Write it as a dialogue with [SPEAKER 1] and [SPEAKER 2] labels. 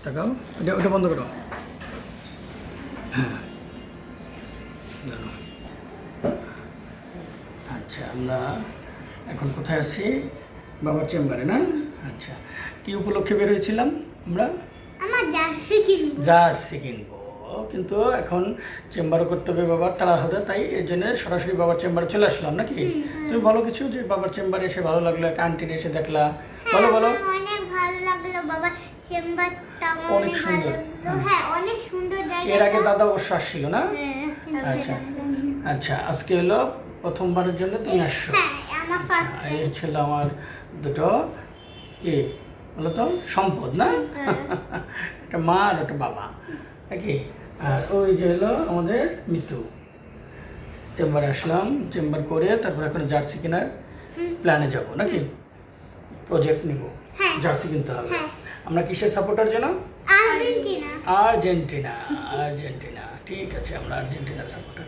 [SPEAKER 1] তাকাও, ওটা বন্ধ করো। হ্যাঁ, দাঁড়াও। আচ্ছা, আমরা এখন কোথায় আছি? বাবার চেম্বারে না? আচ্ছা, কি উপলক্ষে বের হয়েছিলাম আমরা?
[SPEAKER 2] আমার জার্সি কিনবো।
[SPEAKER 1] জার্সি কিনবো, কিন্তু এখন চেম্বারও করতে হবে বাবার, তাড়া হবে, তাই এর জন্য সরাসরি বাবার চেম্বারে চলে আসলাম নাকি? তুমি বলো কিছু, যে বাবার চেম্বারে এসে ভালো লাগলো, এক আন্টির এসে দেখলা, বলো বলো।
[SPEAKER 2] অনেক ভালো লাগলো বাবা, চেম্বারটা
[SPEAKER 1] অনেক
[SPEAKER 2] অনেক ভালো
[SPEAKER 1] সুন্দর।
[SPEAKER 2] লাগলো। হ্যাঁ, অনেক সুন্দর জায়গা।
[SPEAKER 1] এর আগে দাদা অবশ্য আসছিল না?
[SPEAKER 2] হ্যাঁ,
[SPEAKER 1] আচ্ছা আচ্ছা, আজকে হলো প্রথমবারের জন্য তুমি আসছো।
[SPEAKER 2] হ্যাঁ, আমার
[SPEAKER 1] আচ্ছা,
[SPEAKER 2] ফার্স্ট
[SPEAKER 1] এই ছিল আমার দুটো কি বলো তো সম্পদ না? একটা মা আর একটা বাবা নাকি? আর ওই যে হলো আমাদের মিতু। চেম্বারে আসলাম, চেম্বার করে তারপর এখন জার্সি কেনার প্ল্যানে যাব নাকি? প্রজেক্ট নিব,
[SPEAKER 2] হ্যাঁ।
[SPEAKER 1] জার্সি কিনতে হবে।
[SPEAKER 2] হ্যাঁ।
[SPEAKER 1] আমরা কিসের সাপোর্টার যেন?
[SPEAKER 2] আর্জেন্টিনা।
[SPEAKER 1] আর্জেন্টিনা। আর্জেন্টিনা, ঠিক আছে, আমরা আর্জেন্টিনা সাপোর্টার।